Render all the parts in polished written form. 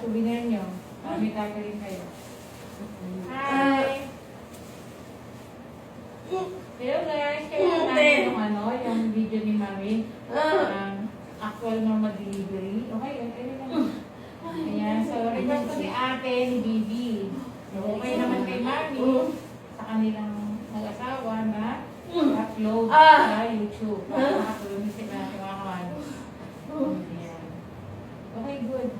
souvenir nyo. May tayo rin kayo. Hi! Hello guys! Kaya natin yung yung video ni Mami. Actual normal delivery. Okay, okay lang. Ayan, so request ko ni ate, ni Bibi. So, okay naman kay Mami sa kanilang mag-asawa na upload sa YouTube. Upload ni sila sa mga kamano. Ayan. Okay, good.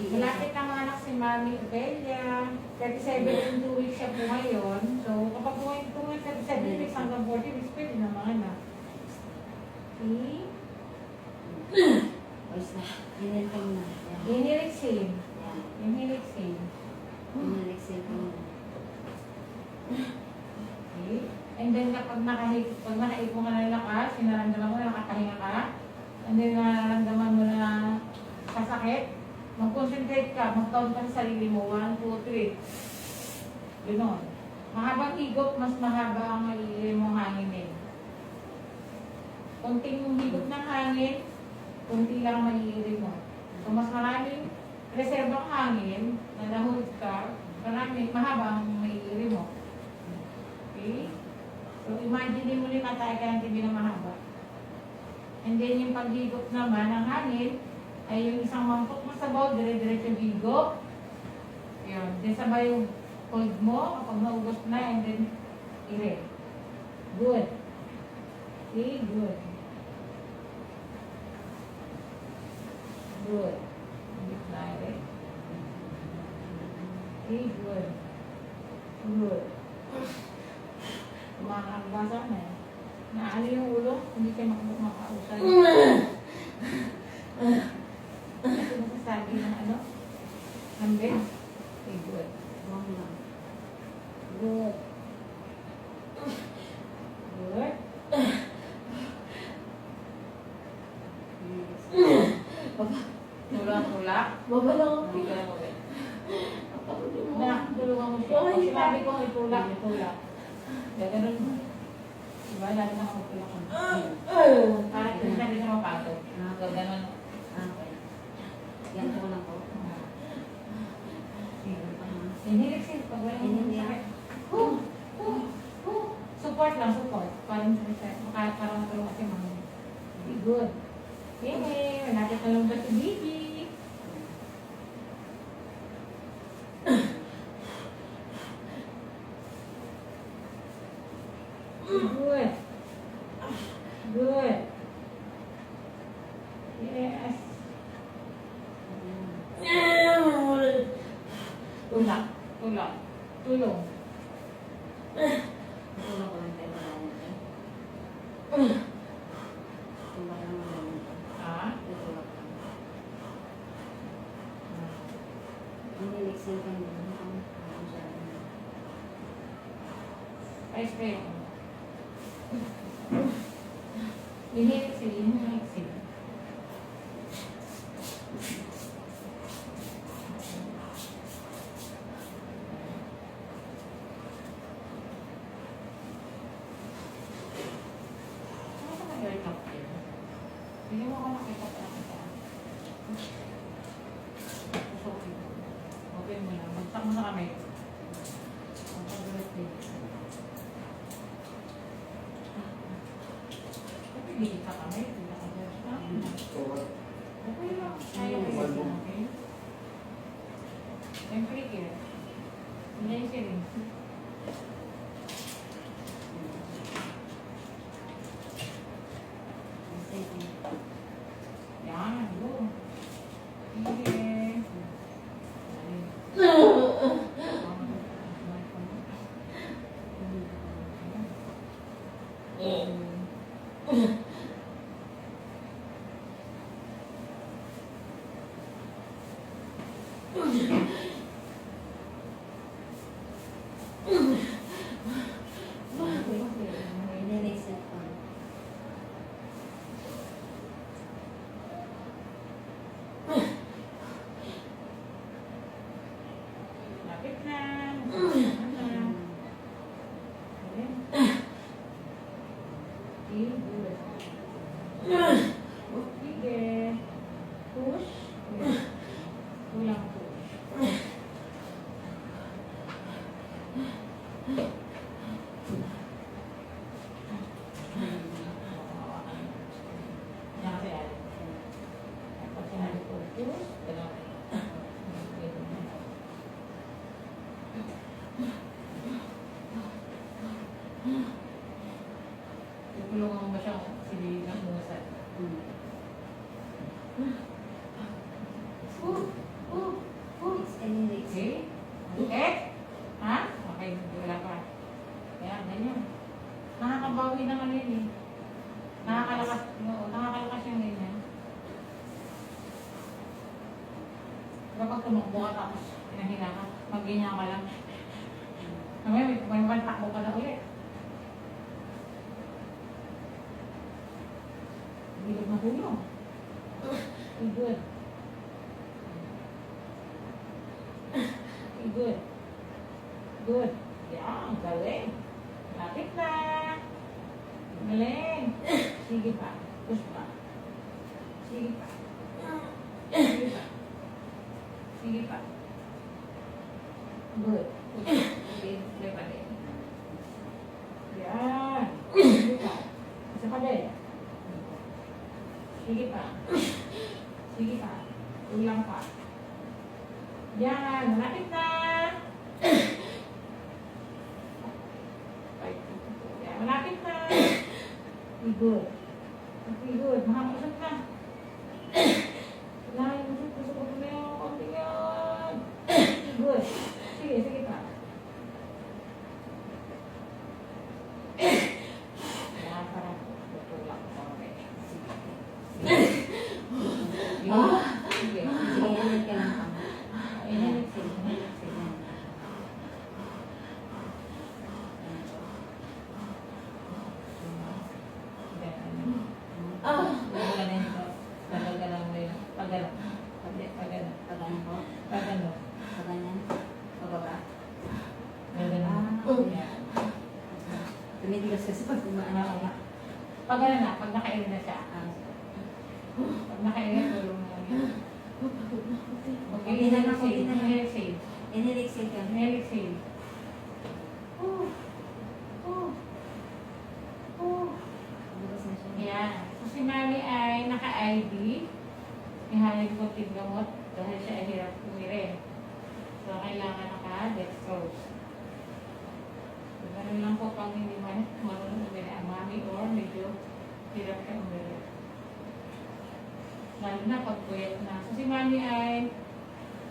Malapit ang anak si Mami Obelia. 37 and 2 weeks siya po ngayon. So, kapag kung 37 weeks hanggang 40 weeks, pwede na mga anak. Okay? Inhilixin. Inhilixin. Okay? And then kapag nakaip mo ka ng lakas, sinaramdaman mo na nakakahinga ka, and then nararamdaman mo na sasakit, mag-concentrate ka, mag-count ka sa sarili mo, 1, 2, 3. Ganon. Mahabang higop, mas mahaba ang maiili mong hanginin. Kunting higop ng hangin, kunti lang maiili mo. So, mas maraming reserbang hangin na nahulog ka, mahaba ang maiili mo. Okay? So, imagine mo rin natay ka ng TV na mahaba. And then, yung paghigop naman ng hangin, ay yung isang mangkok mo sa bowl, dire-diretso higop. Yun. Then, sabay yung hold mo, kapag naubos na, and then, ire. Good. Okay, good. Good. Higop na, ire. Okay, good. Good. Makakabasa na eh. Naali yung ulo, hindi kayo makausay. Kasi masasabi ng Ambe? Okay, good. Good. Good. Tulak-tulak. Baba lang ako. Hindi ka na mawin. Tulungan mo siya. Pag sinabi ko itulak, itulak. Gaganon mo. Diba? Lalo na ako tulak mo. Para hindi na mapatog. Gaganon mo. Yan ko lang po. Inhilixin. Pag wala yung sakit. Support lang, support. Parang matulungan si Mami. Okay, good. Yay! Malapit na lang ba si Bibi? Good. Good. Yes. Tulak. Tulak. Tulong. Tulong ko lang tayo marami. Tulong lang marami. Ha? Tulong lang. Inilixin ka nyo. Ice cream. Inhilixin. Inhilixin. Hindi mo ako nakita pa nakita. Open mo na. Magsak mo sa kamay. Ang pag-ulat din. Pili ka kamay. Pili ka kamay. Okay lang. Ayaw ko yun. Okay? Siyempre kaya. Hindi yung siring. Yan, go. Sige. Inilixin ko. Lapit na. Sige. tumakbo ka tapos hinahina ka. Mag-ganyan ka lang. May takbo ka na ulit. Bilog na hulong. Good. Good. Good. Yan, galing. Lapit na. Galing. Sige pa. Push pa. Sige pa. Sige pa. Sige pa. Good. Sige, sige pa din. Yan. Sige pa. Isa pa din. Sige pa. Sige pa. Ulang pa. Yan. Malapit na. Yan. Malapit na. Good. Okay, good. Makakusap na. Lahat mo siya. Gusto ko na yung konti yan. Good. Sige, sige pa. Yan, parang tutulak ko ulit. Sige. Sige. Sige, init ka lang kami. Init, sige. Sige. Wala na ito. Tagagalang mo yun. Pagano. Pagano. Pagano po? Pagano. Paganyan? Pababa? Pagano. Yan. Tumitigos kasi pag tumaan. Pagano na. Pag nakain na siya. Ah, Pag nakain, tulong na yan. Okay, Okay na, okay na. inhale. inhale-exhale ka. Inhale. Bukas na siya. Yan. So si Mami ay naka-ID. Ihalin ko gamot dahil siya ay hirap kumirin. So kailangan naka-dextrose. So, ganun lang po pag hindi marunong umiri ang Mami or medyo hirap ka umiri. Lalo na pag puyat na. So si Mami ay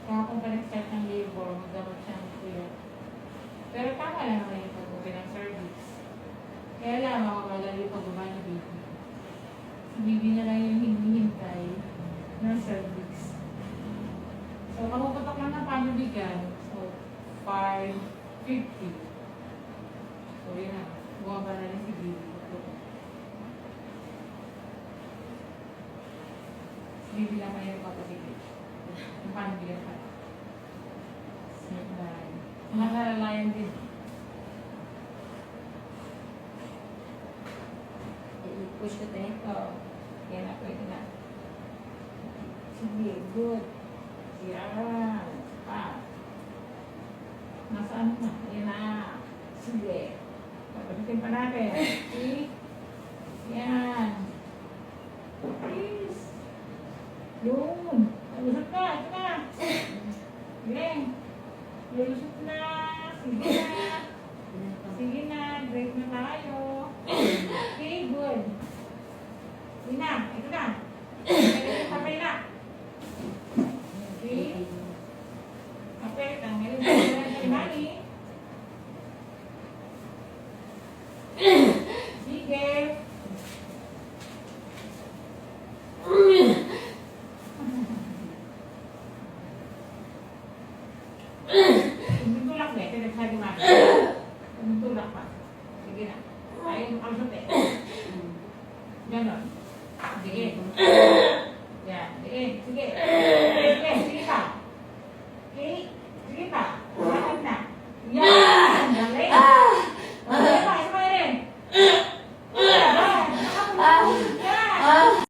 kahapon pa nag-start ng labor, magdamot siya ng puyat. Pero tama lang naman yung pag-uwi ng cervix. Kaya lang, makabagal yung pag-uwi ng baby. Si baby na lang yung hinihintay ng cervix. So, kapuputok lang ng panubigan. So, 550. So, yun na. Bumaba na rin si baby. Si baby lang pa yung papasigil. Yung panubigan pa. Nakalalayan din. Push ko tayo. Oo. Yan na, pwede na. Sige, good. Yan. Pa. Nasaan na? Yan na. Sige. Papagitin pa natin. See? Yan. Please. Yun. Lusot na. Ito na. Galing. Lusot na. Sige na. Sige na. Break na tayo. Okay, good. Sige na. Ito na. Kapay na. Okay. Kapay. Tanggalin mo na kay Mami. Sige. Tumutulak na. Ito nagsabi Mami. Tumutulak pa. Sige na. Ayaw makalusot eh. Ganon. Sige. Yan. Sige. Sige. Sige. Sige pa. Okay. Sige pa. Bakit na. Yan.